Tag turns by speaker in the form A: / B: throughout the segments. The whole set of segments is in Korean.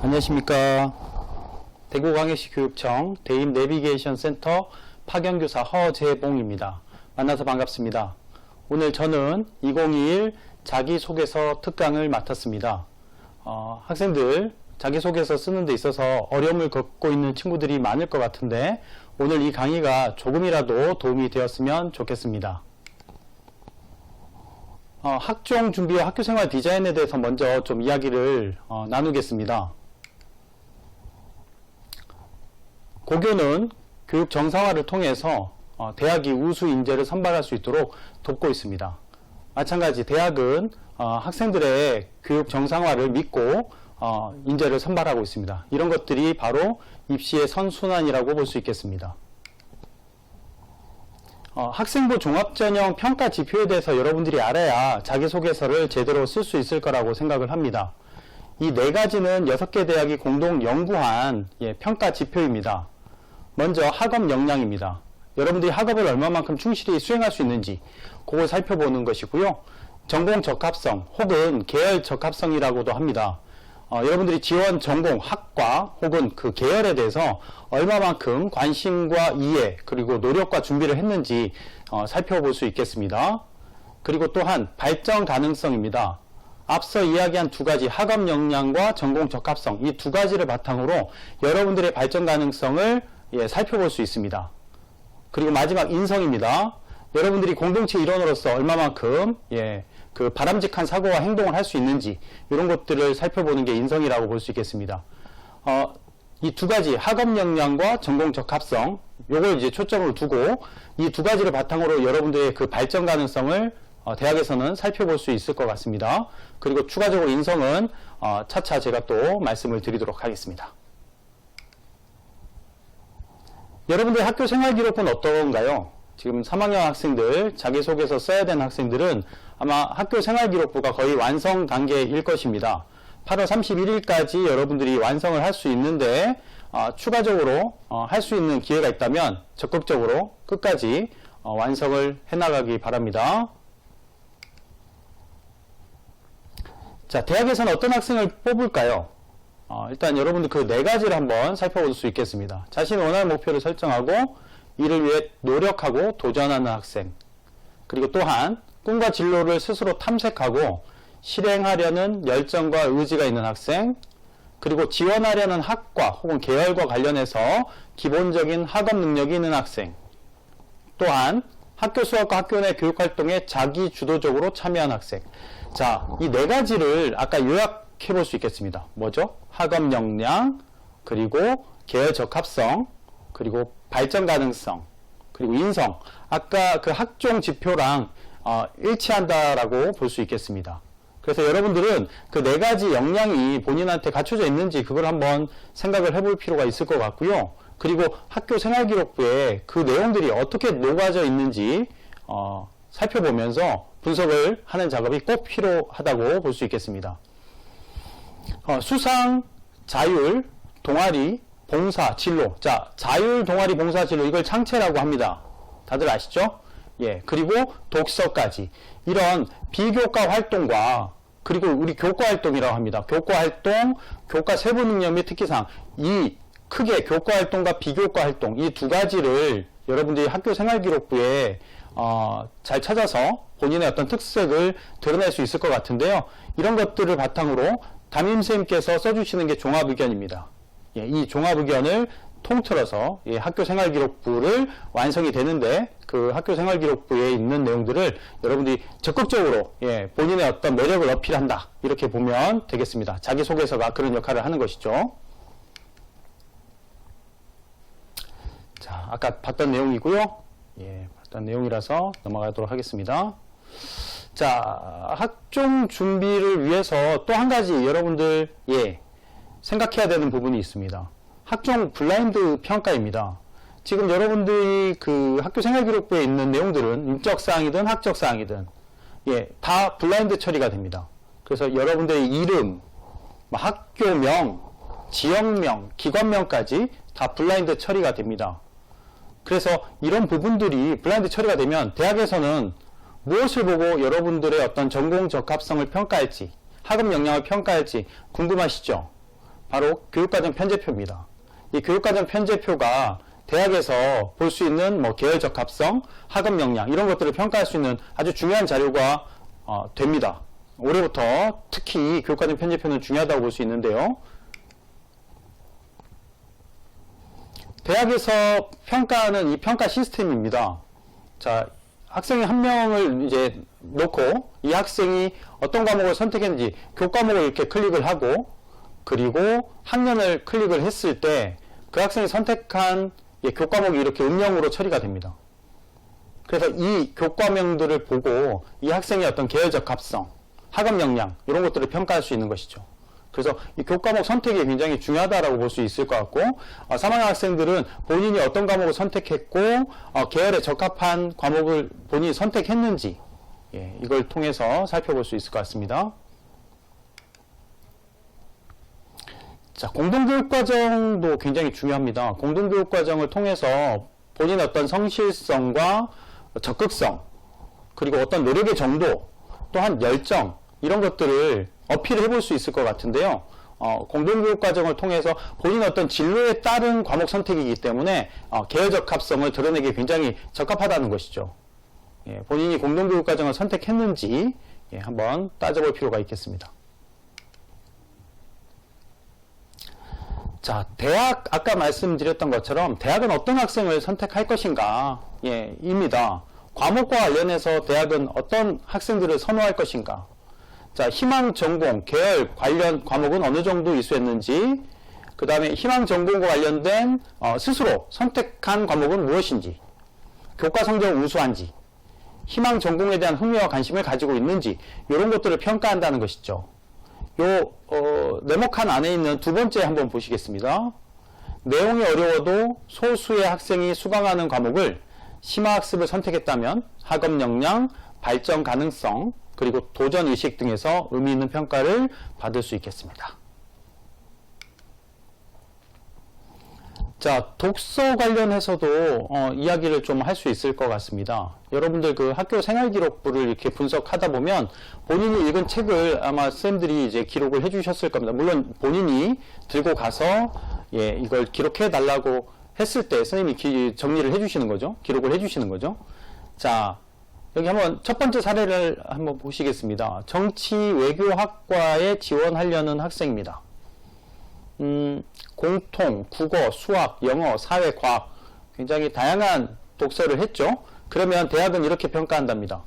A: 안녕하십니까. 대구광역시 교육청 대입 내비게이션 센터 파견교사 허재봉입니다. 만나서 반갑습니다. 오늘 저는 2021 자기소개서 특강을 맡았습니다. 학생들 자기소개서 쓰는 데 있어서 어려움을 겪고 있는 친구들이 많을 것 같은데 오늘 이 강의가 조금이라도 도움이 되었으면 좋겠습니다. 학종 준비와 학교생활 디자인에 대해서 먼저 좀 이야기를 나누겠습니다. 고교는 교육 정상화를 통해서 대학이 우수 인재를 선발할 수 있도록 돕고 있습니다. 마찬가지 대학은 학생들의 교육 정상화를 믿고 인재를 선발하고 있습니다. 이런 것들이 바로 입시의 선순환이라고 볼 수 있겠습니다. 학생부 종합전형 평가 지표에 대해서 여러분들이 알아야 자기소개서를 제대로 쓸 수 있을 거라고 생각을 합니다. 이 네 가지는 6개 대학이 공동 연구한 평가 지표입니다. 먼저 학업 역량입니다. 여러분들이 학업을 얼마만큼 충실히 수행할 수 있는지 그걸 살펴보는 것이고요. 전공 적합성 혹은 계열 적합성이라고도 합니다. 여러분들이 지원 전공, 학과 혹은 그 계열에 대해서 얼마만큼 관심과 이해 그리고 노력과 준비를 했는지 살펴볼 수 있겠습니다. 그리고 또한 발전 가능성입니다. 앞서 이야기한 두 가지 학업 역량과 전공 적합성 이 두 가지를 바탕으로 여러분들의 발전 가능성을 살펴볼 수 있습니다. 그리고 마지막 인성입니다. 여러분들이 공동체 일원으로서 얼마만큼 그 바람직한 사고와 행동을 할 수 있는지 이런 것들을 살펴보는 게 인성이라고 볼 수 있겠습니다. 이 두 가지 학업 역량과 전공 적합성 요걸 이제 초점을 두고 이 두 가지를 바탕으로 여러분들의 그 발전 가능성을 대학에서는 살펴볼 수 있을 것 같습니다. 그리고 추가적으로 인성은 차차 제가 또 말씀을 드리도록 하겠습니다. 여러분들 학교 생활기록부는 어떤가요? 지금 3학년 학생들 자기소개서 써야 되는 학생들은 아마 학교 생활기록부가 거의 완성 단계일 것입니다. 8월 31일까지 여러분들이 완성을 할 수 있는데 추가적으로 할 수 있는 기회가 있다면 적극적으로 끝까지 완성을 해나가기 바랍니다. 자, 대학에서는 어떤 학생을 뽑을까요? 일단 여러분들 그 네 가지를 한번 살펴볼 수 있겠습니다. 자신이 원하는 목표를 설정하고 이를 위해 노력하고 도전하는 학생, 그리고 또한 꿈과 진로를 스스로 탐색하고 실행하려는 열정과 의지가 있는 학생, 그리고 지원하려는 학과 혹은 계열과 관련해서 기본적인 학업 능력이 있는 학생, 또한 학교 수업과 학교 내 교육활동에 자기 주도적으로 참여한 학생. 자, 이 네 가지를 아까 요약해 볼 수 있겠습니다. 뭐죠? 학업 역량, 그리고 계열 적합성, 그리고 발전 가능성, 그리고 인성. 아까 그 학종 지표랑 일치한다라고 볼 수 있겠습니다. 그래서 여러분들은 그 네 가지 역량이 본인한테 갖춰져 있는지 그걸 한번 생각을 해볼 필요가 있을 것 같고요. 그리고 학교 생활기록부에 그 내용들이 어떻게 녹아져 있는지 살펴보면서 분석을 하는 작업이 꼭 필요하다고 볼 수 있겠습니다. 수상, 자율, 동아리, 봉사, 진로. 자, 자율, 동아리, 봉사, 진로 이걸 창체라고 합니다. 다들 아시죠? 그리고 독서까지. 이런 비교과 활동과 그리고 우리 교과 활동이라고 합니다. 교과 활동, 교과 세부 능력 및 특기사항. 이 크게 교과 활동과 비교과 활동 이 두 가지를 여러분들이 학교 생활기록부에 잘 찾아서 본인의 어떤 특색을 드러낼 수 있을 것 같은데요. 이런 것들을 바탕으로 담임선생님께서 써주시는 게 종합의견입니다. 이 종합의견을 통틀어서 학교 생활기록부를 완성이 되는데 그 학교 생활기록부에 있는 내용들을 여러분들이 적극적으로 본인의 어떤 매력을 어필한다 이렇게 보면 되겠습니다. 자기소개서가 그런 역할을 하는 것이죠. 자, 아까 봤던 내용이고요. 봤던 내용이라서 넘어가도록 하겠습니다. 자, 학종 준비를 위해서 또 한 가지 여러분들 생각해야 되는 부분이 있습니다. 학종 블라인드 평가입니다. 지금 여러분들이 그 학교 생활기록부에 있는 내용들은 인적사항이든 학적사항이든 다 블라인드 처리가 됩니다. 그래서 여러분들의 이름, 학교명, 지역명, 기관명까지 다 블라인드 처리가 됩니다. 그래서 이런 부분들이 블라인드 처리가 되면 대학에서는 무엇을 보고 여러분들의 어떤 전공 적합성을 평가할지, 학업 역량을 평가할지 궁금하시죠? 바로 교육과정 편제표입니다. 이 교육과정 편제표가 대학에서 볼 수 있는 뭐 계열 적합성, 학업 역량 이런 것들을 평가할 수 있는 아주 중요한 자료가 됩니다. 올해부터 특히 교육과정 편제표는 중요하다고 볼 수 있는데요. 대학에서 평가하는 이 평가 시스템입니다. 자, 학생이 한 명을 이제 놓고 이 학생이 어떤 과목을 선택했는지 교과목을 이렇게 클릭을 하고 그리고 학년을 클릭을 했을 때 그 학생이 선택한 교과목이 이렇게 음영으로 처리가 됩니다. 그래서 이 교과명들을 보고 이 학생의 어떤 계열적 합성, 학업 역량 이런 것들을 평가할 수 있는 것이죠. 그래서 이 교과목 선택이 굉장히 중요하다라고 볼 수 있을 것 같고 3학년 학생들은 본인이 어떤 과목을 선택했고 계열에 적합한 과목을 본인이 선택했는지 이걸 통해서 살펴볼 수 있을 것 같습니다. 자, 공동교육과정도 굉장히 중요합니다. 공동교육과정을 통해서 본인 어떤 성실성과 적극성 그리고 어떤 노력의 정도 또한 열정 이런 것들을 어필해 볼 수 있을 것 같은데요. 공동교육과정을 통해서 본인 어떤 진로에 따른 과목 선택이기 때문에 계열적 합성을 드러내기 굉장히 적합하다는 것이죠. 본인이 공동교육과정을 선택했는지 한번 따져볼 필요가 있겠습니다. 자, 대학 아까 말씀드렸던 것처럼 대학은 어떤 학생을 선택할 것인가 입니다. 과목과 관련해서 대학은 어떤 학생들을 선호할 것인가. 자, 희망 전공, 계열 관련 과목은 어느 정도 이수했는지, 그 다음에 희망 전공과 관련된 스스로 선택한 과목은 무엇인지, 교과 성적은 우수한지, 희망 전공에 대한 흥미와 관심을 가지고 있는지 이런 것들을 평가한다는 것이죠. 요 네모칸 안에 있는 두 번째 한번 보시겠습니다. 내용이 어려워도 소수의 학생이 수강하는 과목을 심화학습을 선택했다면 학업 역량, 발전 가능성, 그리고 도전의식 등에서 의미 있는 평가를 받을 수 있겠습니다. 자, 독서 관련해서도 이야기를 좀 할 수 있을 것 같습니다. 여러분들 그 학교 생활기록부를 이렇게 분석하다 보면 본인이 읽은 책을 아마 쌤들이 이제 기록을 해주셨을 겁니다. 물론 본인이 들고 가서 이걸 기록해 달라고 했을 때 선생님이 정리를 해주시는 거죠. 기록을 해주시는 거죠. 자, 여기 한번 첫 번째 사례를 한번 보시겠습니다. 정치 외교학과에 지원하려는 학생입니다. 공통, 국어, 수학, 영어, 사회, 과학 굉장히 다양한 독서를 했죠. 그러면 대학은 이렇게 평가한답니다.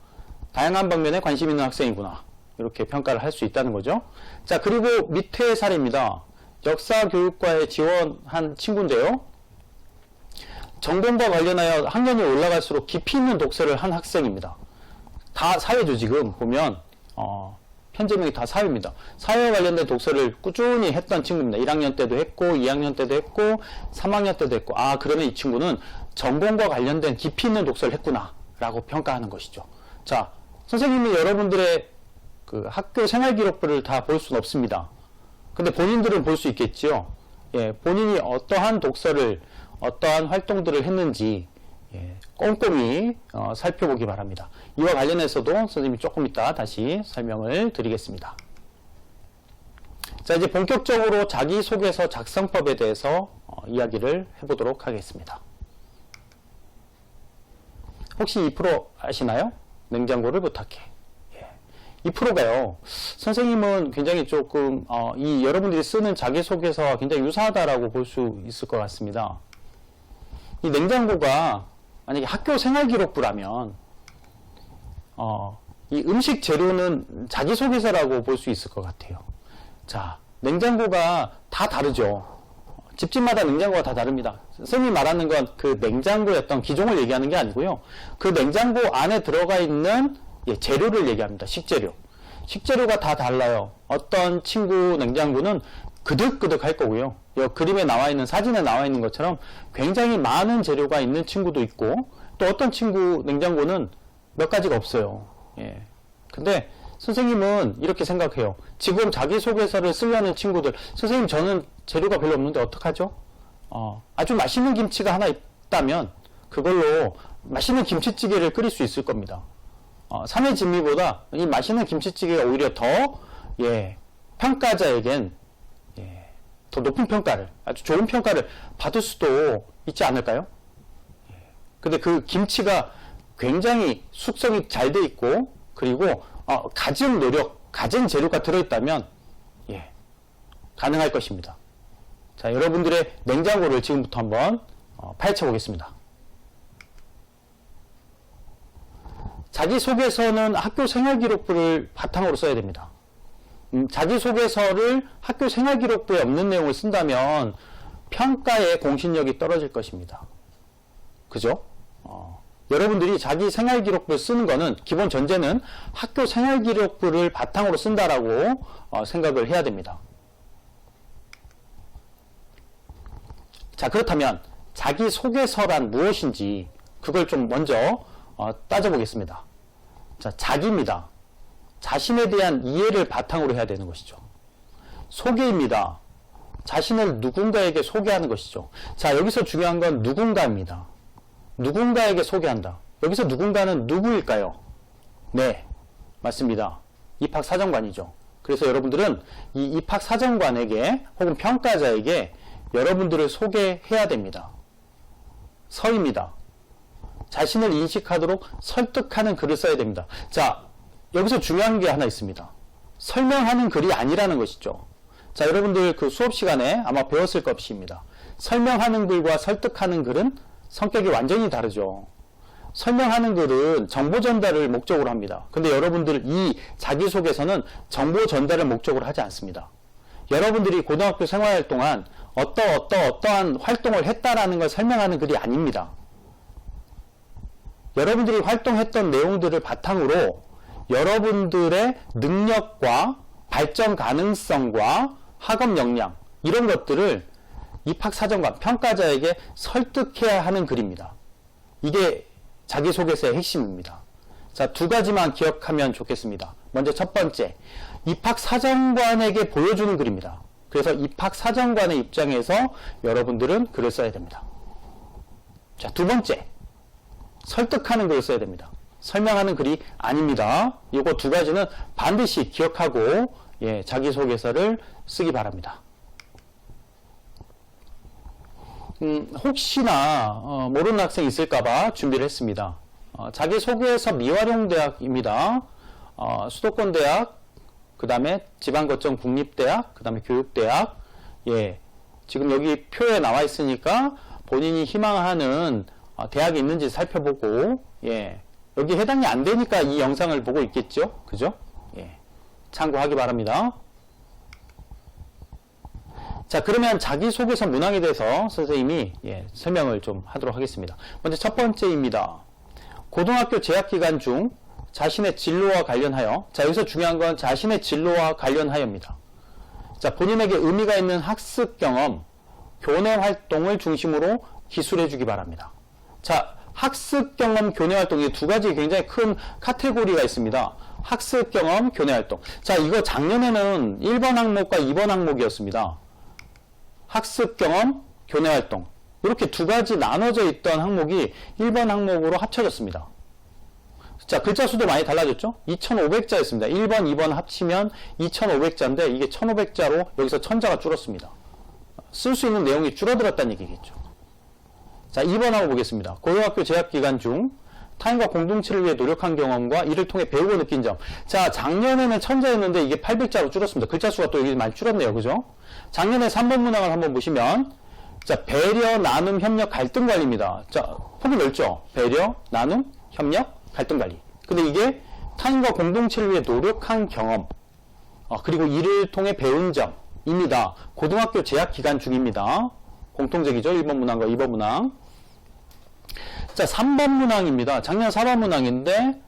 A: 다양한 방면에 관심 있는 학생이구나. 이렇게 평가를 할 수 있다는 거죠. 자, 그리고 밑에 사례입니다. 역사교육과에 지원한 친구인데요. 전공과 관련하여 학년이 올라갈수록 깊이 있는 독서를 한 학생입니다. 다 사회죠. 지금 보면 편제명이 다 사회입니다. 사회와 관련된 독서를 꾸준히 했던 친구입니다. 1학년 때도 했고 2학년 때도 했고 3학년 때도 했고 그러면 이 친구는 전공과 관련된 깊이 있는 독서를 했구나 라고 평가하는 것이죠. 자, 선생님이 여러분들의 그 학교 생활기록부를 다 볼 수는 없습니다. 근데 본인들은 볼 수 있겠지요. 본인이 어떠한 독서를 어떠한 활동들을 했는지 꼼꼼히 살펴보기 바랍니다. 이와 관련해서도 선생님이 조금 이따 다시 설명을 드리겠습니다. 자, 이제 본격적으로 자기소개서 작성법에 대해서 이야기를 해보도록 하겠습니다. 혹시 이 프로 아시나요? 냉장고를 부탁해. 이 프로가요, 선생님은 굉장히 조금 이 여러분들이 쓰는 자기소개서와 굉장히 유사하다라고 볼 수 있을 것 같습니다. 이 냉장고가 만약에 학교 생활기록부라면 이 음식 재료는 자기소개서라고 볼 수 있을 것 같아요. 자, 냉장고가 다 다르죠. 집집마다 냉장고가 다 다릅니다. 선생님이 말하는 건 그 냉장고의 어떤 기종을 얘기하는 게 아니고요. 그 냉장고 안에 들어가 있는 재료를 얘기합니다. 식재료. 식재료가 다 달라요. 어떤 친구 냉장고는 그득그득 할 거고요. 이 그림에 나와 있는, 사진에 나와 있는 것처럼 굉장히 많은 재료가 있는 친구도 있고, 또 어떤 친구 냉장고는 몇 가지가 없어요. 근데 선생님은 이렇게 생각해요. 지금 자기소개서를 쓰려는 친구들, 선생님 저는 재료가 별로 없는데 어떡하죠? 아주 맛있는 김치가 하나 있다면 그걸로 맛있는 김치찌개를 끓일 수 있을 겁니다. 산의 진미보다 이 맛있는 김치찌개가 오히려 더 평가자에겐 더 높은 평가를, 아주 좋은 평가를 받을 수도 있지 않을까요? 근데 그 김치가 굉장히 숙성이 잘 돼 있고, 그리고 갖은 노력, 갖은 재료가 들어있다면 가능할 것입니다. 자, 여러분들의 냉장고를 지금부터 한번 파헤쳐 보겠습니다. 자기소개서는 학교 생활기록부를 바탕으로 써야 됩니다. 자기소개서를 학교 생활기록부에 없는 내용을 쓴다면 평가의 공신력이 떨어질 것입니다. 그죠? 여러분들이 자기 생활기록부를 쓰는 거는 기본 전제는 학교 생활기록부를 바탕으로 쓴다라고 생각을 해야 됩니다. 자, 그렇다면 자기소개서란 무엇인지 그걸 좀 먼저 따져보겠습니다. 자, 자기입니다. 자신에 대한 이해를 바탕으로 해야 되는 것이죠. 소개입니다. 자신을 누군가에게 소개하는 것이죠. 자, 여기서 중요한 건 누군가입니다. 누군가에게 소개한다. 여기서 누군가는 누구일까요? 네, 맞습니다. 입학사정관이죠. 그래서 여러분들은 이 입학사정관에게 혹은 평가자에게 여러분들을 소개해야 됩니다. 서입니다. 자신을 인식하도록 설득하는 글을 써야 됩니다. 자, 여기서 중요한 게 하나 있습니다. 설명하는 글이 아니라는 것이죠. 자, 여러분들 그 수업 시간에 아마 배웠을 것입니다. 설명하는 글과 설득하는 글은 성격이 완전히 다르죠. 설명하는 글은 정보 전달을 목적으로 합니다. 근데 여러분들 이 자기소개서는 정보 전달을 목적으로 하지 않습니다. 여러분들이 고등학교 생활 동안 어떠한 활동을 했다라는 걸 설명하는 글이 아닙니다. 여러분들이 활동했던 내용들을 바탕으로 여러분들의 능력과 발전 가능성과 학업 역량 이런 것들을 입학사정관, 평가자에게 설득해야 하는 글입니다. 이게 자기소개서의 핵심입니다. 자, 두 가지만 기억하면 좋겠습니다. 먼저 첫 번째, 입학사정관에게 보여주는 글입니다. 그래서 입학사정관의 입장에서 여러분들은 글을 써야 됩니다. 자, 두 번째, 설득하는 글을 써야 됩니다. 설명하는 글이 아닙니다. 이거 두 가지는 반드시 기억하고 자기소개서를 쓰기 바랍니다. 혹시나 모르는 학생이 있을까봐 준비를 했습니다. 자기소개서 미활용대학입니다. 수도권대학, 그 다음에 지방거점 국립대학, 그 다음에 교육대학. 지금 여기 표에 나와 있으니까 본인이 희망하는 대학이 있는지 살펴보고, 여기 해당이 안 되니까 이 영상을 보고 있겠죠? 그죠? 참고하기 바랍니다. 자, 그러면 자기소개서 문항에 대해서 선생님이 설명을 좀 하도록 하겠습니다. 먼저 첫 번째입니다. 고등학교 재학기간 중 자신의 진로와 관련하여, 자, 여기서 중요한 건 자신의 진로와 관련하여입니다. 자, 본인에게 의미가 있는 학습 경험, 교내 활동을 중심으로 기술해 주기 바랍니다. 자, 학습 경험, 교내 활동, 이 두 가지 굉장히 큰 카테고리가 있습니다. 학습 경험, 교내 활동. 자, 이거 작년에는 1번 항목과 2번 항목이었습니다. 학습 경험, 교내 활동. 이렇게 두 가지 나눠져 있던 항목이 1번 항목으로 합쳐졌습니다. 자, 글자 수도 많이 달라졌죠? 2500자였습니다. 1번, 2번 합치면 2500자인데 이게 1500자로 여기서 1000자가 줄었습니다. 쓸 수 있는 내용이 줄어들었다는 얘기겠죠. 자, 2번 하고 보겠습니다. 고등학교 재학기간 중 타인과 공동체를 위해 노력한 경험과 이를 통해 배우고 느낀 점. 자, 작년에는 1000자였는데 이게 800자로 줄었습니다. 글자 수가 또 여기 많이 줄었네요. 그죠? 작년에 3번 문항을 한번 보시면, 자, 배려, 나눔, 협력, 갈등 관리입니다. 자, 폭이 넓죠? 배려, 나눔, 협력, 갈등 관리. 근데 이게 타인과 공동체를 위해 노력한 경험, 그리고 이를 통해 배운 점입니다. 고등학교 재학 기간 중입니다. 공통적이죠? 1번 문항과 2번 문항. 자, 3번 문항입니다. 작년 4번 문항인데,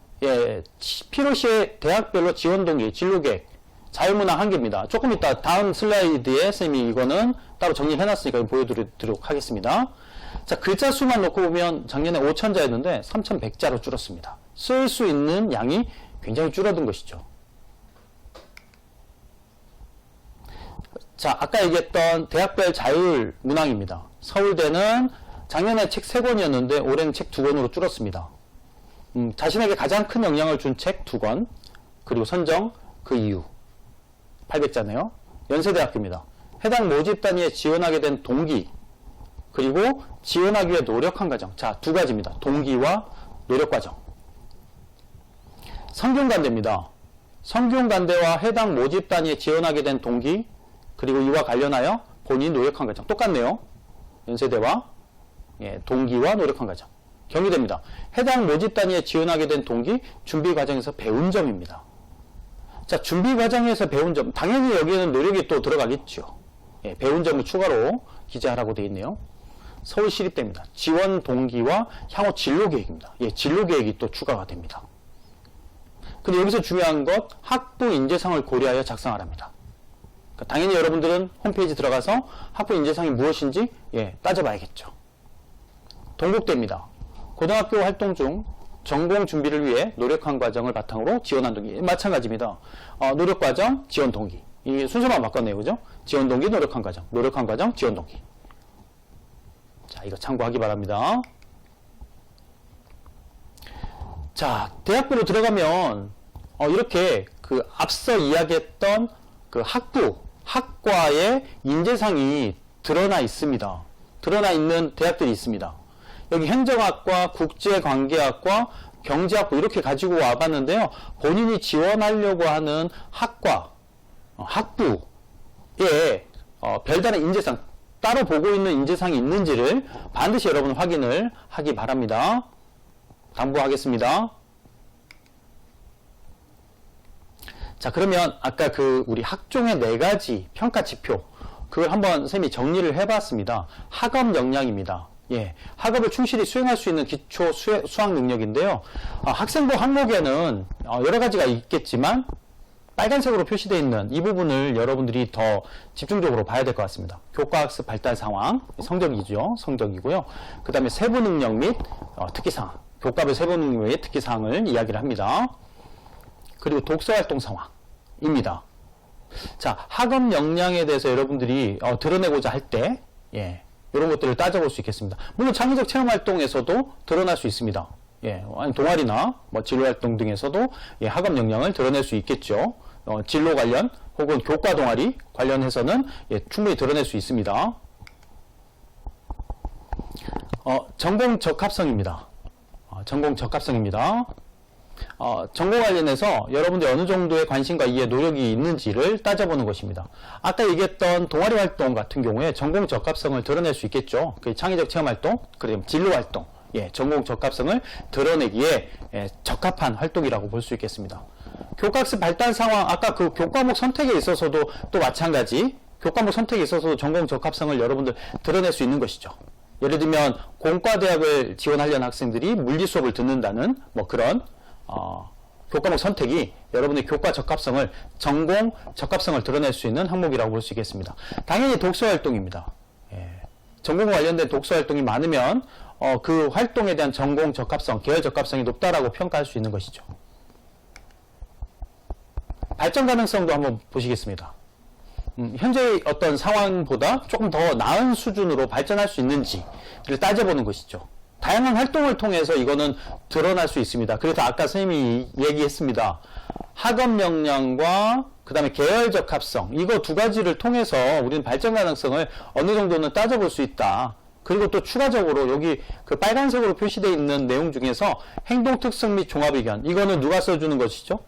A: 필요시에 대학별로 지원 동기, 진로 계획, 자유문항 한 개입니다. 조금 이따 다음 슬라이드에 쌤이 이거는 따로 정리를 해놨으니까 보여드리도록 하겠습니다. 자, 글자 수만 놓고 보면 작년에 5000자였는데 3100자로 줄었습니다. 쓸 수 있는 양이 굉장히 줄어든 것이죠. 자, 아까 얘기했던 대학별 자율 문항입니다. 서울대는 작년에 책 3권이었는데 올해는 책 2권으로 줄었습니다. 자신에게 가장 큰 영향을 준 책 2권, 그리고 선정, 그 이유. 800자네요. 연세대학교입니다. 해당 모집 단위에 지원하게 된 동기, 그리고 지원하기 위해 노력한 과정. 자, 두 가지입니다. 동기와 노력 과정. 성균관대입니다. 성균관대와 해당 모집 단위에 지원하게 된 동기, 그리고 이와 관련하여 본인이 노력한 과정. 똑같네요. 연세대와 동기와 노력한 과정. 경희대입니다. 해당 모집 단위에 지원하게 된 동기, 준비 과정에서 배운 점입니다. 자, 준비 과정에서 배운 점. 당연히 여기에는 노력이 또 들어가겠죠. 배운 점을 추가로 기재하라고 되어 있네요. 서울시립대입니다. 지원 동기와 향후 진로 계획입니다. 진로 계획이 또 추가가 됩니다. 근데 여기서 중요한 것, 학부 인재상을 고려하여 작성하랍니다. 그러니까 당연히 여러분들은 홈페이지 들어가서 학부 인재상이 무엇인지 따져봐야겠죠. 동국대입니다. 고등학교 활동 중 전공 준비를 위해 노력한 과정을 바탕으로 지원한 동기. 마찬가지입니다. 노력 과정, 지원 동기. 이 순서만 바꿨네요. 그죠? 지원 동기, 노력한 과정, 지원 동기. 자, 이거 참고하기 바랍니다. 자, 대학부로 들어가면 이렇게 그 앞서 이야기했던 그 학과의 인재상이 드러나 있습니다. 드러나 있는 대학들이 있습니다. 여기 행정학과, 국제관계학과, 경제학부 이렇게 가지고 와봤는데요. 본인이 지원하려고 하는 학부에 별다른 인재상, 따로 보고 있는 인재상이 있는지를 반드시 여러분 확인을 하기 바랍니다. 당부하겠습니다. 자, 그러면 아까 우리 학종의 4가지 평가 지표, 그걸 한번 선생님이 정리를 해봤습니다. 학업 역량입니다. 학업을 충실히 수행할 수 있는 기초 수학 능력인데요. 학생부 항목에는 여러 가지가 있겠지만 빨간색으로 표시되어 있는 이 부분을 여러분들이 더 집중적으로 봐야 될 것 같습니다. 교과학습 발달 상황, 성적이죠. 성적이고요. 그 다음에 세부 능력 및 특기사항, 교과별 세부 능력 및 특기사항을 이야기를 합니다. 그리고 독서활동 상황입니다. 자, 학업 역량에 대해서 여러분들이 드러내고자 할 때 이런 것들을 따져볼 수 있겠습니다. 물론 창의적 체험활동에서도 드러날 수 있습니다. 아니 동아리나 진로활동 등에서도 학업 역량을 드러낼 수 있겠죠. 진로 관련 혹은 교과 동아리 관련해서는 충분히 드러낼 수 있습니다. 전공 적합성입니다. 전공 적합성입니다. 전공 관련해서 여러분들이 어느 정도의 관심과 이해, 노력이 있는지를 따져보는 것입니다. 아까 얘기했던 동아리 활동 같은 경우에 전공 적합성을 드러낼 수 있겠죠. 그 창의적 체험활동, 그리고 진로활동, 전공 적합성을 드러내기에 적합한 활동이라고 볼 수 있겠습니다. 교과학습 발달 상황, 아까 그 교과목 선택에 있어서도 또 마찬가지, 교과목 선택에 있어서도 전공 적합성을 여러분들 드러낼 수 있는 것이죠. 예를 들면 공과대학을 지원하려는 학생들이 물리 수업을 듣는다는 그런 교과목 선택이 여러분의 교과 적합성을, 전공 적합성을 드러낼 수 있는 항목이라고 볼 수 있겠습니다. 당연히 독서활동입니다. 전공 관련된 독서활동이 많으면 그 활동에 대한 전공 적합성, 계열 적합성이 높다라고 평가할 수 있는 것이죠. 발전 가능성도 한번 보시겠습니다. 현재의 어떤 상황보다 조금 더 나은 수준으로 발전할 수 있는지를 따져보는 것이죠. 다양한 활동을 통해서 이거는 드러날 수 있습니다. 그래서 아까 선생님이 얘기했습니다. 학업 역량과 그 다음에 계열 적합성, 이거 두 가지를 통해서 우리는 발전 가능성을 어느 정도는 따져볼 수 있다. 그리고 또 추가적으로 여기 그 빨간색으로 표시되어 있는 내용 중에서 행동 특성 및 종합 의견, 이거는 누가 써주는 것이죠?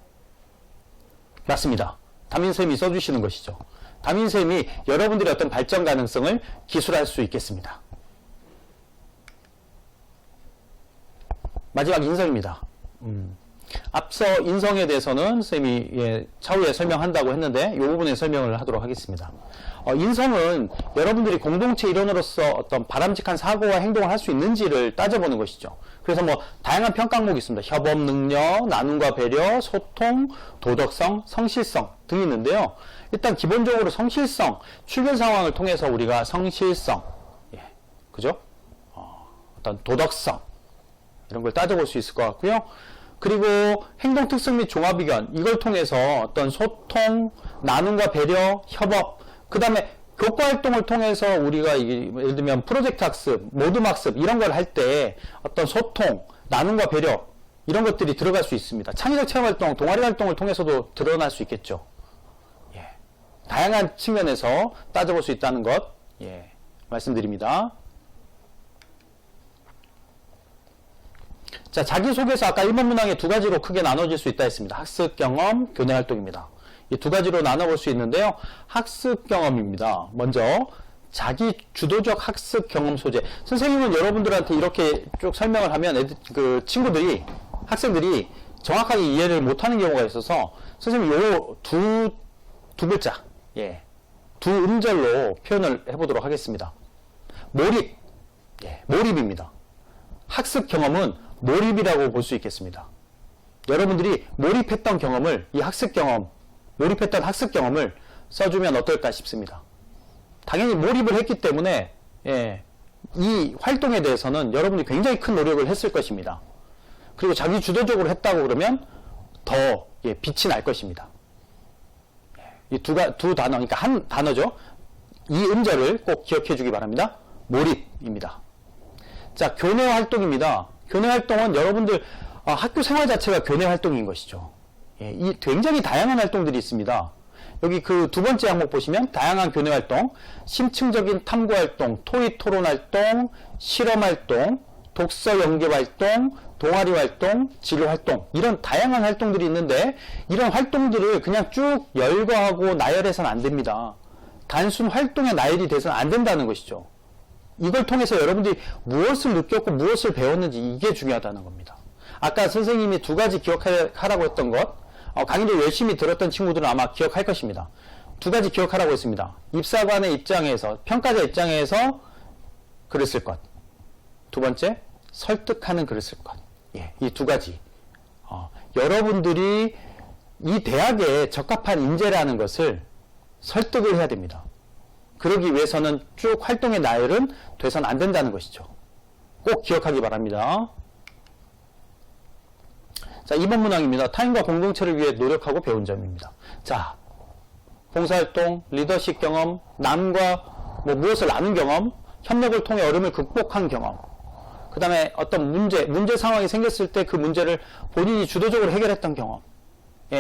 A: 맞습니다. 담임선생님이 써주시는 것이죠. 담임선생님이 여러분들의 어떤 발전 가능성을 기술할 수 있겠습니다. 마지막 인성입니다. 앞서 인성에 대해서는 선생님이 차후에 설명한다고 했는데 이 부분에 설명을 하도록 하겠습니다. 인성은 여러분들이 공동체 일원으로서 어떤 바람직한 사고와 행동을 할 수 있는지를 따져보는 것이죠. 그래서 다양한 평가 항목이 있습니다. 협업 능력, 나눔과 배려, 소통, 도덕성, 성실성 등이 있는데요. 일단 기본적으로 성실성, 출결 상황을 통해서 우리가 성실성, 그죠? 어떤 도덕성 이런 걸 따져볼 수 있을 것 같고요. 그리고 행동 특성 및 종합 의견, 이걸 통해서 어떤 소통, 나눔과 배려, 협업, 그 다음에 교과 활동을 통해서 우리가 예를 들면 프로젝트 학습, 모둠 학습 이런 걸 할 때 어떤 소통, 나눔과 배려 이런 것들이 들어갈 수 있습니다. 창의적 체험 활동, 동아리 활동을 통해서도 드러날 수 있겠죠. 다양한 측면에서 따져볼 수 있다는 것, 말씀드립니다. 자, 자기소개서 아까 1번 문항에 두 가지로 크게 나눠질 수 있다 했습니다. 학습 경험, 교내 활동입니다. 이 두 가지로 나눠볼 수 있는데요. 학습 경험입니다. 먼저 자기 주도적 학습 경험 소재. 선생님은 여러분들한테 이렇게 쭉 설명을 하면 학생들이 정확하게 이해를 못하는 경우가 있어서 선생님 요 두 글자, 두 음절로 표현을 해보도록 하겠습니다. 몰입, 몰입입니다. 학습 경험은 몰입이라고 볼 수 있겠습니다. 여러분들이 몰입했던 경험을, 몰입했던 학습 경험을 써주면 어떨까 싶습니다. 당연히 몰입을 했기 때문에, 이 활동에 대해서는 여러분이 굉장히 큰 노력을 했을 것입니다. 그리고 자기 주도적으로 했다고 그러면 더 빛이 날 것입니다. 이 두 단어, 그러니까 한 단어죠. 이 음절을 꼭 기억해 주기 바랍니다. 몰입입니다. 자, 교내 활동입니다. 교내 활동은 여러분들 학교 생활 자체가 교내 활동인 것이죠. 이 굉장히 다양한 활동들이 있습니다. 여기 그 두 번째 항목 보시면 다양한 교내 활동, 심층적인 탐구 활동, 토의 토론 활동, 실험 활동, 독서 연계 활동, 동아리 활동, 진로 활동, 이런 다양한 활동들이 있는데 이런 활동들을 그냥 쭉 열거하고 나열해서는 안 됩니다. 단순 활동의 나열이 돼서는 안 된다는 것이죠. 이걸 통해서 여러분들이 무엇을 느꼈고 무엇을 배웠는지 이게 중요하다는 겁니다. 아까 선생님이 두 가지 기억하라고 했던 것, 강의를 열심히 들었던 친구들은 아마 기억할 것입니다. 두 가지 기억하라고 했습니다. 입사관의 입장에서, 평가자 입장에서 글을 쓸 것. 두 번째, 설득하는 글을 쓸 것. 이 두 가지. 여러분들이 이 대학에 적합한 인재라는 것을 설득을 해야 됩니다. 그러기 위해서는 쭉 활동의 나열은 돼서는 안 된다는 것이죠. 꼭 기억하기 바랍니다. 자, 2번 문항입니다. 타인과 공동체를 위해 노력하고 배운 점입니다. 자, 봉사활동, 리더십 경험, 남과 무엇을 나눈 경험, 협력을 통해 어려움을 극복한 경험, 그 다음에 어떤 문제 상황이 생겼을 때 그 문제를 본인이 주도적으로 해결했던 경험,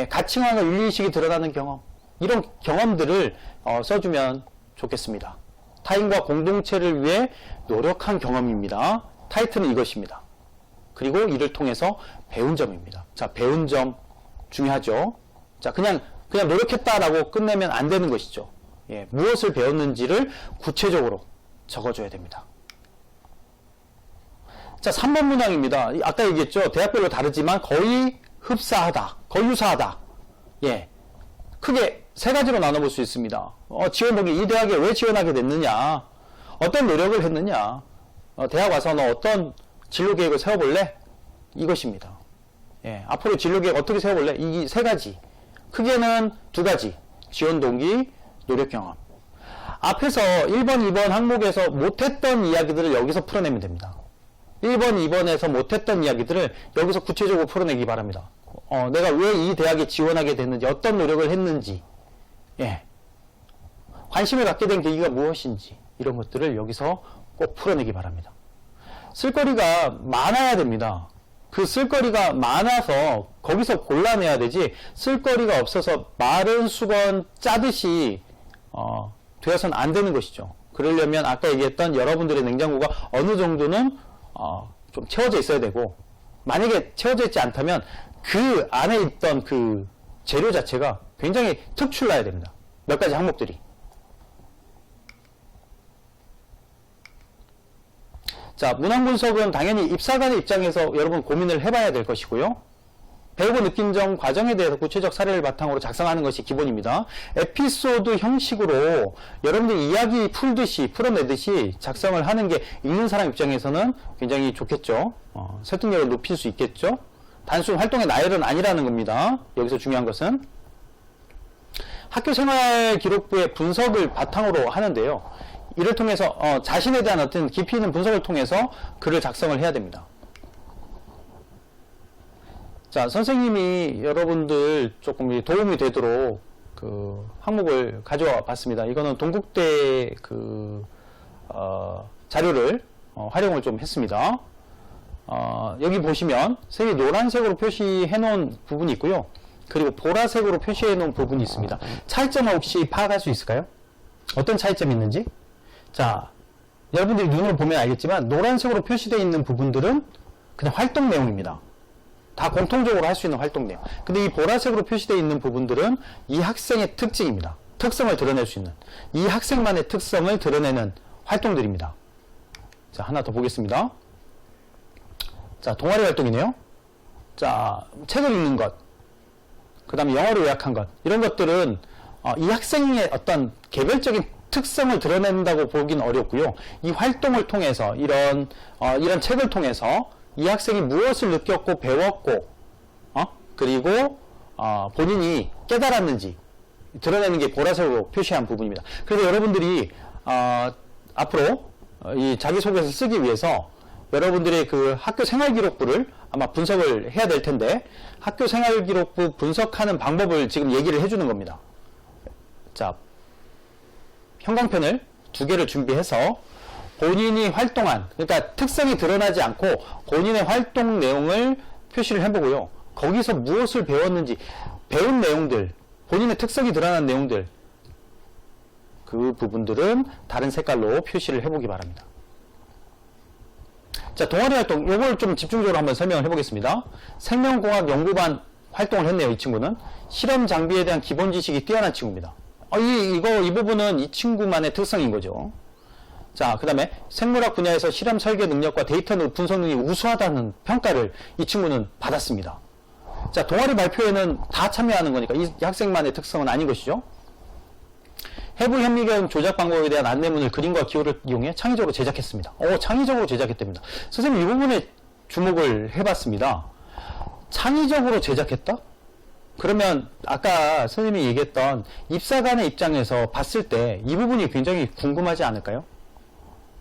A: 가치관과 윤리의식이 드러나는 경험, 이런 경험들을 써주면 좋겠습니다. 타인과 공동체를 위해 노력한 경험입니다. 타이틀은 이것입니다. 그리고 이를 통해서 배운 점입니다. 자, 배운 점 중요하죠. 자, 그냥 노력했다라고 끝내면 안 되는 것이죠. 무엇을 배웠는지를 구체적으로 적어줘야 됩니다. 자, 3번 문항입니다. 아까 얘기했죠. 대학별로 다르지만 거의 흡사하다, 거의 유사하다. 크게 세 가지로 나눠볼 수 있습니다. 지원 동기, 이 대학에 왜 지원하게 됐느냐, 어떤 노력을 했느냐, 대학 와서 너 어떤 진로계획을 세워볼래? 이것입니다. 앞으로 진로계획 어떻게 세워볼래? 이 세 가지. 크게는 두 가지. 지원 동기, 노력 경험. 앞에서 1번, 2번 항목에서 못했던 이야기들을 여기서 풀어내면 됩니다. 1번, 2번에서 못했던 이야기들을 여기서 구체적으로 풀어내기 바랍니다. 내가 왜 이 대학에 지원하게 됐는지, 어떤 노력을 했는지, 관심을 갖게 된 계기가 무엇인지, 이런 것들을 여기서 꼭 풀어내기 바랍니다. 쓸거리가 많아야 됩니다. 그 쓸거리가 많아서 거기서 골라내야 되지, 쓸거리가 없어서 마른 수건 짜듯이 되어서는 안 되는 것이죠. 그러려면 아까 얘기했던 여러분들의 냉장고가 어느 정도는 좀 채워져 있어야 되고, 만약에 채워져 있지 않다면 그 안에 있던 그 재료 자체가 굉장히 특출나야 됩니다. 몇 가지 항목들이. 자, 문항 분석은 당연히 입사관의 입장에서 여러분 고민을 해봐야 될 것이고요. 배우고 느낀 점 과정에 대해서 구체적 사례를 바탕으로 작성하는 것이 기본입니다. 에피소드 형식으로 여러분들이 이야기 풀어내듯이 작성을 하는 게 읽는 사람 입장에서는 굉장히 좋겠죠. 설득력을 높일 수 있겠죠. 단순 활동의 나열은 아니라는 겁니다. 여기서 중요한 것은 학교생활 기록부의 분석을 바탕으로 하는데요. 이를 통해서 자신에 대한 어떤 깊이 있는 분석을 통해서 글을 작성을 해야 됩니다. 자, 선생님이 여러분들 조금 도움이 되도록 그 항목을 가져와 봤습니다. 이거는 동국대 자료를 활용을 좀 했습니다. 여기 보시면 선생님이 노란색으로 표시해 놓은 부분이 있고요. 그리고 보라색으로 표시해 놓은 부분이 있습니다. 차이점을 혹시 파악할 수 있을까요? 어떤 차이점이 있는지? 자, 여러분들이 눈으로 보면 알겠지만 노란색으로 표시되어 있는 부분들은 그냥 활동 내용입니다. 다 공통적으로 할 수 있는 활동 내용. 근데 이 보라색으로 표시되어 있는 부분들은 이 학생의 특징입니다. 특성을 드러낼 수 있는, 이 학생만의 특성을 드러내는 활동들입니다. 자, 하나 더 보겠습니다. 자, 동아리 활동이네요. 자, 책을 읽는 것, 그 다음에 영어를 요약한 것, 이런 것들은 이 학생의 어떤 개별적인 특성을 드러낸다고 보긴 어렵고요. 이 활동을 통해서, 이런 책을 통해서 이 학생이 무엇을 느꼈고 배웠고, 그리고 본인이 깨달았는지 드러내는 게 보라색으로 표시한 부분입니다. 그래서 여러분들이 앞으로 이 자기소개서 쓰기 위해서 여러분들의 그 학교 생활기록부를 아마 분석을 해야 될 텐데, 학교 생활기록부 분석하는 방법을 지금 얘기를 해주는 겁니다. 자, 형광펜을 2개를 준비해서 본인이 활동한, 그러니까 특성이 드러나지 않고 본인의 활동 내용을 표시를 해보고요. 거기서 무엇을 배웠는지, 배운 내용들, 본인의 특성이 드러난 내용들, 그 부분들은 다른 색깔로 표시를 해보기 바랍니다. 자, 동아리 활동, 요걸 좀 집중적으로 한번 설명을 해보겠습니다. 생명공학 연구반 활동을 했네요, 이 친구는. 실험 장비에 대한 기본 지식이 뛰어난 친구입니다. 이 부분은 이 친구만의 특성인 거죠. 자, 그 다음에 생물학 분야에서 실험 설계 능력과 데이터 분석 능력이 우수하다는 평가를 이 친구는 받았습니다. 자, 동아리 발표에는 다 참여하는 거니까 이 학생만의 특성은 아닌 것이죠. 해부 현미경 조작 방법에 대한 안내문을 그림과 기호를 이용해 창의적으로 제작했습니다. 창의적으로 제작했답니다. 선생님, 이 부분에 주목을 해봤습니다. 창의적으로 제작했다? 그러면 아까 선생님이 얘기했던 입사관의 입장에서 봤을 때 이 부분이 굉장히 궁금하지 않을까요?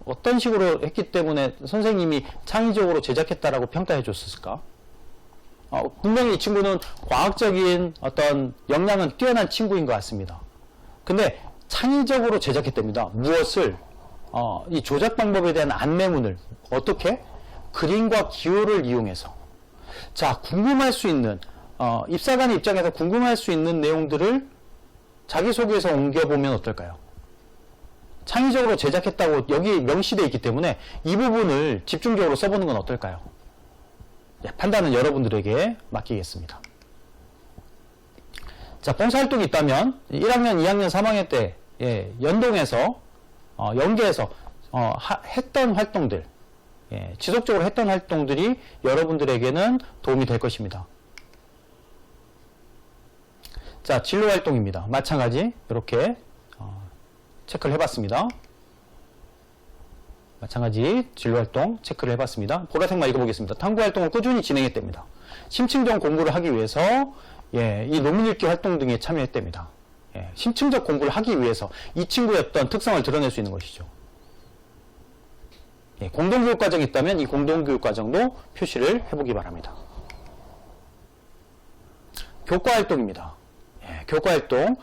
A: 어떤 식으로 했기 때문에 선생님이 창의적으로 제작했다라고 평가해 줬을까? 분명히 이 친구는 과학적인 어떤 역량은 뛰어난 친구인 것 같습니다. 근데 창의적으로 제작했답니다. 무엇을? 이 조작 방법에 대한 안내문을 어떻게? 그림과 기호를 이용해서. 자, 궁금할 수 있는, 입사관의 입장에서 궁금할 수 있는 내용들을 자기소개에서 옮겨보면 어떨까요? 창의적으로 제작했다고 여기 명시되어 있기 때문에 이 부분을 집중적으로 써보는 건 어떨까요? 판단은 여러분들에게 맡기겠습니다. 자, 봉사활동이 있다면 1학년, 2학년, 3학년 때 연동해서 연계해서 했던 활동들, 지속적으로 했던 활동들이 여러분들에게는 도움이 될 것입니다. 자, 진로활동입니다. 마찬가지 이렇게 체크를 해봤습니다. 마찬가지 진로활동 체크를 해봤습니다. 보라색만 읽어보겠습니다. 탐구활동을 꾸준히 진행했답니다. 심층적 공부를 하기 위해서 이 논문 읽기 활동 등에 참여했답니다. 심층적 공부를 하기 위해서 이 친구의 어떤 특성을 드러낼 수 있는 것이죠. 공동교육과정이 있다면 이 공동교육과정도 표시를 해보기 바랍니다. 교과활동입니다. 교과활동,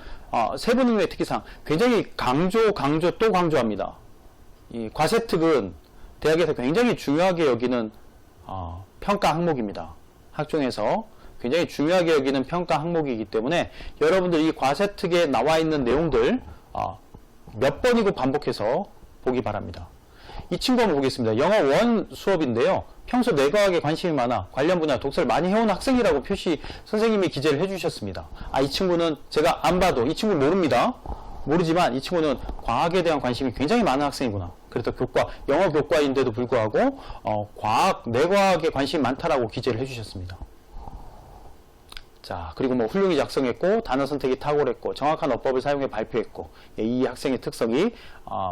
A: 세부 능력의 특기사항 굉장히 강조 또 강조합니다. 이 과세특은 대학에서 굉장히 중요하게 여기는 평가 항목입니다. 학종에서 굉장히 중요하게 여기는 평가 항목이기 때문에 여러분들 이 과세특에 나와 있는 내용들 몇 번이고 반복해서 보기 바랍니다. 이 친구 한번 보겠습니다. 영어 1 수업인데요. 평소 내과학에 관심이 많아 관련 분야 독서를 많이 해온 학생이라고 선생님이 기재를 해주셨습니다. 이 친구는 제가 안 봐도 이 친구 모릅니다. 모르지만 이 친구는 과학에 대한 관심이 굉장히 많은 학생이구나. 그래서 영어 교과인데도 불구하고 내과학에 관심이 많다라고 기재를 해주셨습니다. 자, 그리고 훌륭히 작성했고 단어 선택이 탁월했고 정확한 어법을 사용해 발표했고 이 학생의 특성이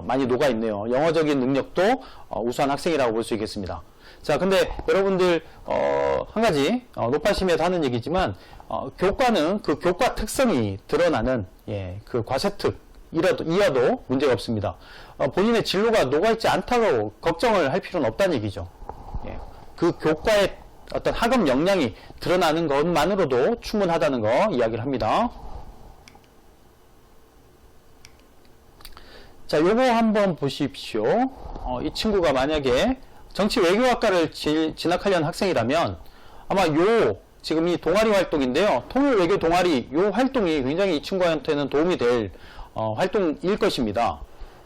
A: 많이 녹아있네요. 영어적인 능력도 우수한 학생이라고 볼 수 있겠습니다. 자, 근데 여러분들 한 가지 노파심에도 하는 얘기지만 교과는 그 교과 특성이 드러나는 그 과세특 이어도 문제가 없습니다. 본인의 진로가 녹아있지 않다고 걱정을 할 필요는 없다는 얘기죠. 그 교과의 어떤 학업 역량이 드러나는 것만으로도 충분하다는 거 이야기를 합니다. 자, 요거 한번 보십시오. 이 친구가 만약에 정치 외교학과를 진학하려는 학생이라면 아마 지금 이 동아리 활동인데요. 통일 외교 동아리 이 활동이 굉장히 이 친구한테는 도움이 될 활동일 것입니다.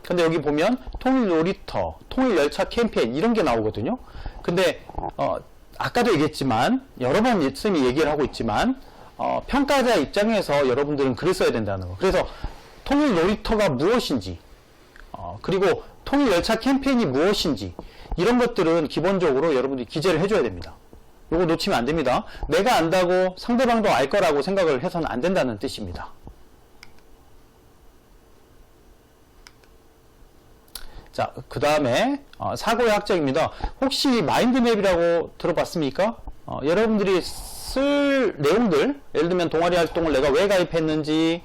A: 근데 여기 보면 통일 놀이터, 통일 열차 캠페인 이런 게 나오거든요. 근데 아까도 얘기했지만 여러 번 쌤이 얘기를 하고 있지만 평가자 입장에서 여러분들은 글을 써야 된다는 거. 그래서 통일 놀이터가 무엇인지 그리고 통일 열차 캠페인이 무엇인지 이런 것들은 기본적으로 여러분들이 기재를 해줘야 됩니다. 요거 놓치면 안 됩니다. 내가 안다고 상대방도 알 거라고 생각을 해서는 안 된다는 뜻입니다. 자, 그 다음에 사고의 학적입니다. 혹시 마인드맵이라고 들어봤습니까? 여러분들이 쓸 내용들, 예를 들면 동아리 활동을 내가 왜 가입했는지,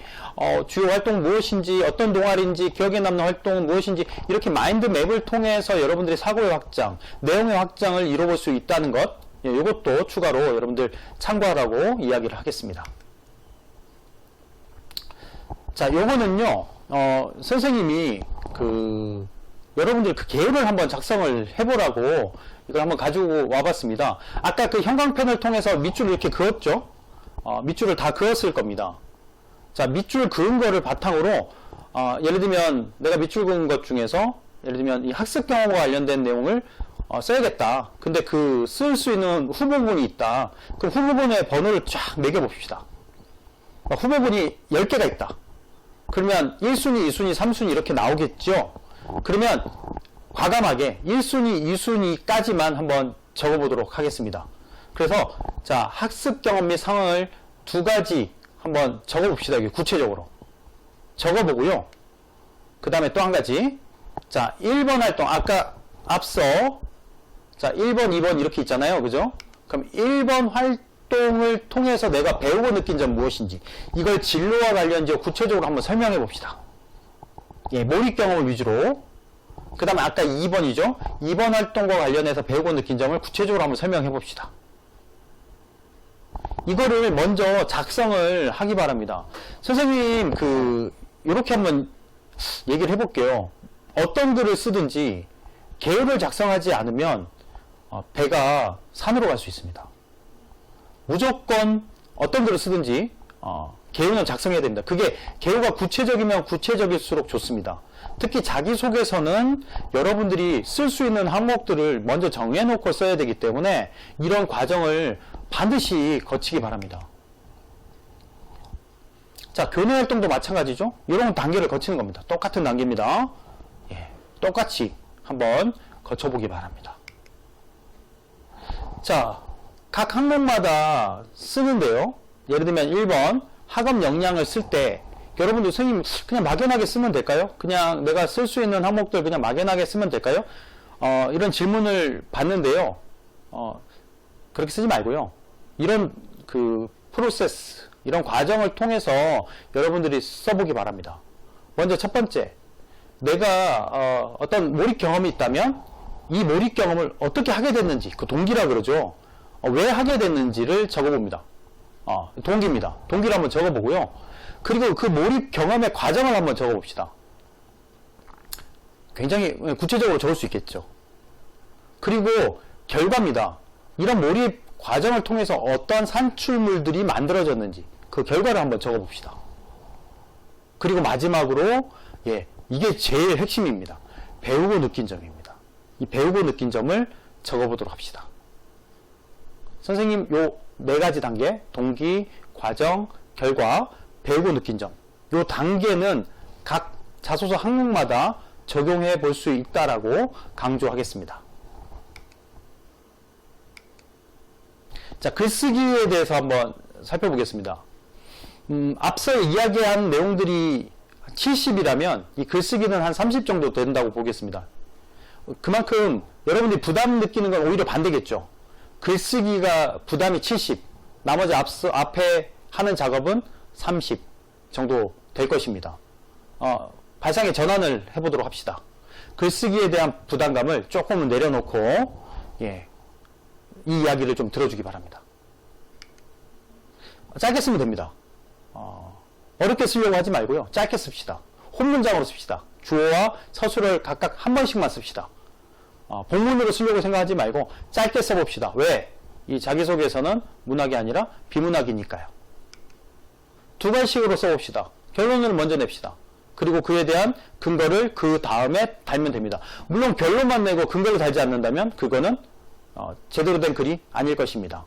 A: 주요 활동 무엇인지, 어떤 동아리인지, 기억에 남는 활동은 무엇인지 이렇게 마인드맵을 통해서 여러분들이 사고의 확장, 내용의 확장을 이뤄볼 수 있다는 것, 이것도 추가로 여러분들 참고하라고 이야기를 하겠습니다. 자, 요거는요, 선생님이 여러분들 그 계획을 한번 작성을 해보라고 이걸 한번 가지고 와봤습니다. 아까 그 형광펜을 통해서 밑줄을 이렇게 그었죠? 밑줄을 다 그었을 겁니다. 자, 밑줄 그은 거를 바탕으로, 예를 들면 내가 밑줄 그은 것 중에서, 예를 들면 이 학습 경험과 관련된 내용을 써야겠다. 근데 그 쓸 수 있는 후보군이 있다. 그럼 후보군의 번호를 쫙 매겨봅시다. 후보군이 10개가 있다. 그러면 1순위, 2순위, 3순위 이렇게 나오겠죠? 그러면 과감하게 1순위, 2순위까지만 한번 적어보도록 하겠습니다. 그래서 자, 학습 경험 및 상황을 두 가지 한번 적어봅시다. 여기 구체적으로 적어보고요. 그 다음에 또 한 가지, 자, 1번 활동 아까 앞서 자 1번, 2번 이렇게 있잖아요. 그죠? 그럼 1번 활동을 통해서 내가 배우고 느낀 점 무엇인지 이걸 진로와 관련지어 구체적으로 한번 설명해 봅시다. 예, 몰입 경험을 위주로. 그 다음에 아까 2번이죠. 2번 활동과 관련해서 배우고 느낀 점을 구체적으로 한번 설명해 봅시다. 이거를 먼저 작성을 하기 바랍니다. 선생님, 요렇게 한번 얘기를 해볼게요. 어떤 글을 쓰든지 계획을 작성하지 않으면 배가 산으로 갈 수 있습니다. 무조건 어떤 글을 쓰든지 계획을 작성해야 됩니다. 그게 계획가 구체적이면 구체적일수록 좋습니다. 특히 자기소개서는 여러분들이 쓸 수 있는 항목들을 먼저 정해놓고 써야 되기 때문에 이런 과정을 반드시 거치기 바랍니다. 자, 교내활동도 마찬가지죠. 이런 단계를 거치는 겁니다. 똑같은 단계입니다. 예, 똑같이 한번 거쳐보기 바랍니다. 자, 각 항목마다 쓰는데요. 예를 들면 1번 학업 역량을 쓸 때 여러분들 선생님 그냥 막연하게 쓰면 될까요? 그냥 내가 쓸 수 있는 항목들 그냥 막연하게 쓰면 될까요? 이런 질문을 받는데요. 그렇게 쓰지 말고요. 이런 프로세스, 이런 과정을 통해서 여러분들이 써보기 바랍니다. 먼저 첫 번째, 내가 어떤 몰입 경험이 있다면 이 몰입 경험을 어떻게 하게 됐는지, 그 동기라 그러죠. 왜 하게 됐는지를 적어봅니다. 동기입니다. 동기를 한번 적어보고요. 그리고 그 몰입 경험의 과정을 한번 적어봅시다. 굉장히 구체적으로 적을 수 있겠죠. 그리고 결과입니다. 이런 몰입 과정을 통해서 어떠한 산출물들이 만들어졌는지 그 결과를 한번 적어봅시다. 그리고 마지막으로 이게 제일 핵심입니다. 배우고 느낀 점입니다. 이 배우고 느낀 점을 적어보도록 합시다. 선생님 요 4가지 단계, 동기, 과정, 결과, 배우고 느낀 점, 요 단계는 각 자소서 항목마다 적용해 볼 수 있다라고 강조하겠습니다. 자, 글쓰기에 대해서 한번 살펴보겠습니다. 앞서 이야기한 내용들이 70이라면 이 글쓰기는 한 30 정도 된다고 보겠습니다. 그만큼 여러분들이 부담 느끼는 건 오히려 반대겠죠. 글쓰기가 부담이 70, 나머지 앞에 하는 작업은 30 정도 될 것입니다. 발상의 전환을 해보도록 합시다. 글쓰기에 대한 부담감을 조금은 내려놓고 이 이야기를 좀 들어주기 바랍니다. 짧게 쓰면 됩니다. 어렵게 쓰려고 하지 말고요. 짧게 씁시다. 혼문장으로 씁시다. 주어와 서술을 각각 한 번씩만 씁시다. 본문으로 쓰려고 생각하지 말고 짧게 써봅시다. 왜? 이 자기소개서는 문학이 아니라 비문학이니까요. 두 가지식으로 써봅시다. 결론을 먼저 냅시다. 그리고 그에 대한 근거를 그 다음에 달면 됩니다. 물론 결론만 내고 근거를 달지 않는다면 그거는 제대로 된 글이 아닐 것입니다.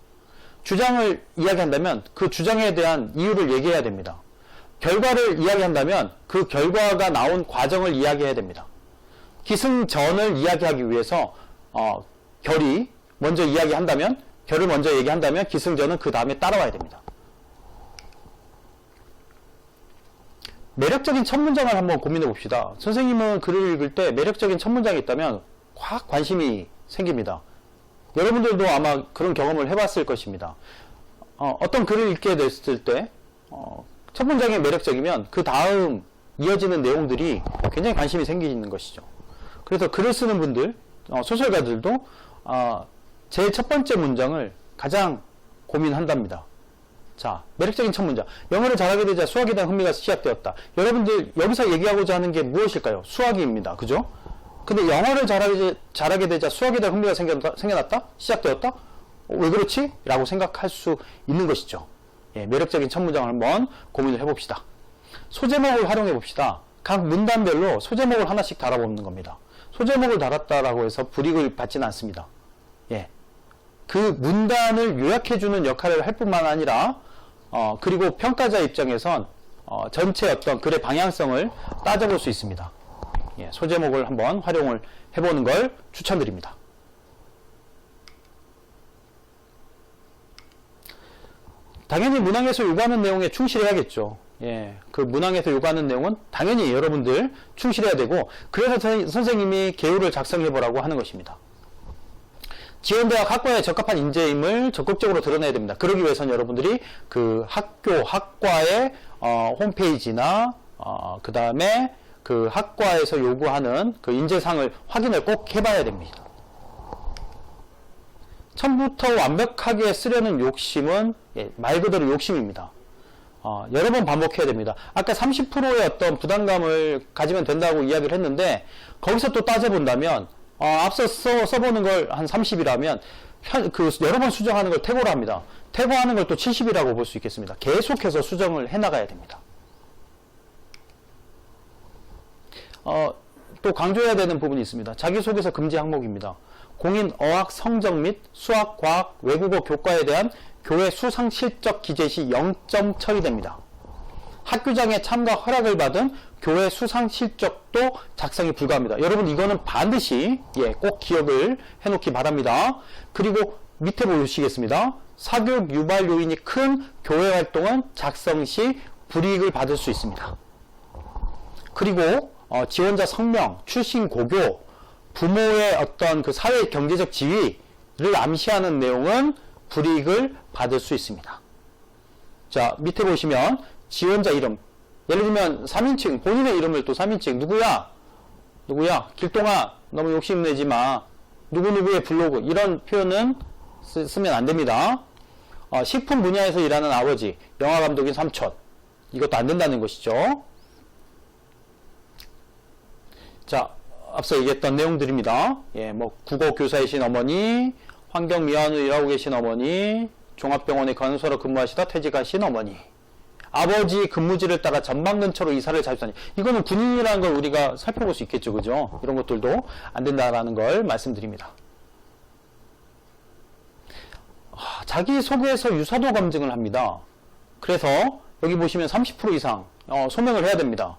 A: 주장을 이야기한다면 그 주장에 대한 이유를 얘기해야 됩니다. 결과를 이야기한다면 그 결과가 나온 과정을 이야기해야 됩니다. 기승전을 이야기하기 위해서 결이 먼저 이야기한다면, 결을 먼저 얘기한다면 기승전은 그 다음에 따라와야 됩니다. 매력적인 첫 문장을 한번 고민해 봅시다. 선생님은 글을 읽을 때 매력적인 첫 문장이 있다면 확 관심이 생깁니다. 여러분들도 아마 그런 경험을 해봤을 것입니다. 어떤 글을 읽게 됐을 때 첫 문장이 매력적이면 그 다음 이어지는 내용들이 굉장히 관심이 생기는 것이죠. 그래서 글을 쓰는 분들, 소설가들도 제일 첫 번째 문장을 가장 고민한답니다. 자, 매력적인 첫 문장. 영어를 잘하게 되자 수학에 대한 흥미가 시작되었다. 여러분들 여기서 얘기하고자 하는 게 무엇일까요? 수학입니다. 그죠? 근데 영어를 잘하게 되자 수학에 대한 흥미가 생겨났다? 시작되었다? 왜 그렇지? 라고 생각할 수 있는 것이죠. 예, 매력적인 첫 문장을 한번 고민을 해봅시다. 소제목을 활용해 봅시다. 각 문단별로 소제목을 하나씩 달아보는 겁니다. 소제목을 달았다라고 해서 불이익을 받지는 않습니다. 예. 그 문단을 요약해주는 역할을 할 뿐만 아니라 그리고 평가자 입장에선 전체 어떤 글의 방향성을 따져볼 수 있습니다. 예, 소제목을 한번 활용을 해보는 걸 추천드립니다. 당연히 문항에서 요구하는 내용에 충실해야겠죠. 예, 그 문항에서 요구하는 내용은 당연히 여러분들 충실해야 되고, 그래서 선생님이 개요를 작성해보라고 하는 것입니다. 지원대학 학과에 적합한 인재임을 적극적으로 드러내야 됩니다. 그러기 위해서는 여러분들이 그 학교, 학과의 홈페이지나 그 다음에 그 학과에서 요구하는 그 인재상을 확인을 꼭 해봐야 됩니다. 처음부터 완벽하게 쓰려는 욕심은 말 그대로 욕심입니다. 여러 번 반복해야 됩니다. 아까 30%의 어떤 부담감을 가지면 된다고 이야기를 했는데, 거기서 또 따져본다면 앞서 써보는 걸 한 30이라면 여러 번 수정하는 걸 태고로 합니다. 태고하는 걸 또 70이라고 볼 수 있겠습니다. 계속해서 수정을 해나가야 됩니다. 또 강조해야 되는 부분이 있습니다. 자기소개서 금지 항목입니다. 공인 어학 성적 및 수학, 과학, 외국어 교과에 대한 교회 수상 실적 기재 시 0점 처리됩니다. 학교장에 참가 허락을 받은 교회 수상 실적도 작성이 불가합니다. 여러분 이거는 반드시 꼭 기억을 해놓기 바랍니다. 그리고 밑에 보시겠습니다. 사교육 유발 요인이 큰 교회 활동은 작성 시 불이익을 받을 수 있습니다. 그리고 지원자 성명, 출신 고교, 부모의 어떤 그 사회 경제적 지위를 암시하는 내용은 불이익을 받을 수 있습니다. 자, 밑에 보시면 지원자 이름, 예를 들면 3인칭, 본인의 이름을 또 3인칭, 누구야? 길동아, 너무 욕심내지 마. 누구누구의 블로그, 이런 표현은 쓰면 안 됩니다. 식품 분야에서 일하는 아버지, 영화감독인 삼촌, 이것도 안 된다는 것이죠. 자, 앞서 얘기했던 내용들입니다. 예, 뭐 국어 교사이신 어머니, 환경미화원을 일하고 계신 어머니, 종합병원에 건설로 근무하시다 퇴직하신 어머니, 아버지 근무지를 따라 전방 근처로 이사를 자주 다니. 이거는 군인이라는 걸 우리가 살펴볼 수 있겠죠, 그죠? 이런 것들도 안 된다라는 걸 말씀드립니다. 자기소개서 유사도 검증을 합니다. 그래서 여기 보시면 30% 이상 소명을 해야 됩니다.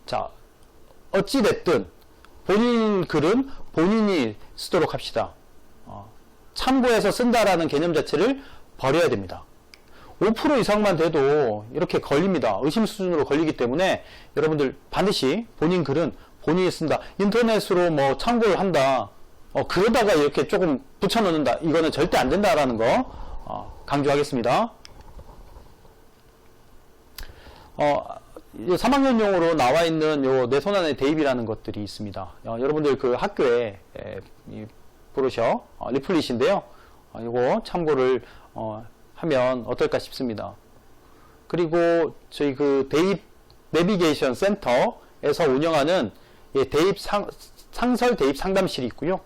A: 자, 어찌됐든 본인 글은 본인이 쓰도록 합시다. 참고해서 쓴다라는 개념 자체를 버려야 됩니다. 5% 이상만 돼도 이렇게 걸립니다. 의심 수준으로 걸리기 때문에 여러분들 반드시 본인 글은 본인이 쓴다. 인터넷으로 뭐 참고를 한다. 그러다가 이렇게 조금 붙여넣는다. 이거는 절대 안 된다라는 거 강조하겠습니다. 3학년용으로 나와 있는 요 내 손 안에 대입이라는 것들이 있습니다. 여러분들 그 학교에 브로셔 리플릿인데요. 이거 참고를 하면 어떨까 싶습니다. 그리고 저희 그 대입 내비게이션 센터에서 운영하는 대입 상설 대입 상담실이 있고요.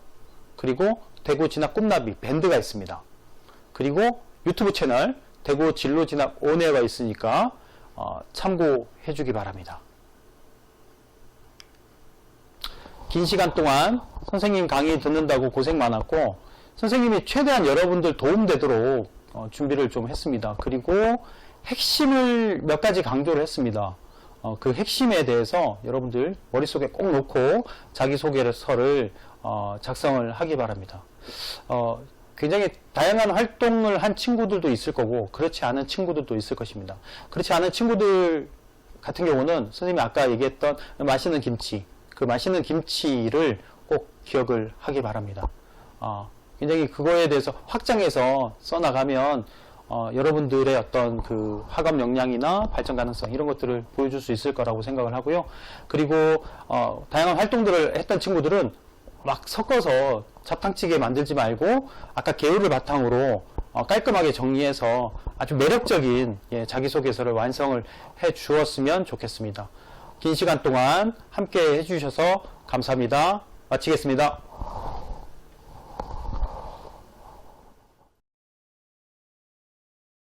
A: 그리고 대구 진학 꿈나비 밴드가 있습니다. 그리고 유튜브 채널 대구 진로 진학 온에어가 있으니까 참고해 주기 바랍니다. 긴 시간 동안 선생님 강의 듣는다고 고생 많았고, 선생님이 최대한 여러분들 도움되도록 준비를 좀 했습니다. 그리고 핵심을 몇 가지 강조를 했습니다. 그 핵심에 대해서 여러분들 머릿속에 꼭 놓고 자기소개서를 작성을 하기 바랍니다. 굉장히 다양한 활동을 한 친구들도 있을 거고 그렇지 않은 친구들도 있을 것입니다. 그렇지 않은 친구들 같은 경우는 선생님이 아까 얘기했던 맛있는 김치, 그 맛있는 김치를 꼭 기억을 하기 바랍니다. 굉장히 그거에 대해서 확장해서 써나가면 여러분들의 어떤 그 학업 역량이나 발전 가능성 이런 것들을 보여줄 수 있을 거라고 생각을 하고요. 그리고 다양한 활동들을 했던 친구들은 막 섞어서 잡탕찌개 만들지 말고 아까 개요를 바탕으로 깔끔하게 정리해서 아주 매력적인 자기소개서를 완성을 해 주었으면 좋겠습니다. 긴 시간 동안 함께 해주셔서 감사합니다. 마치겠습니다.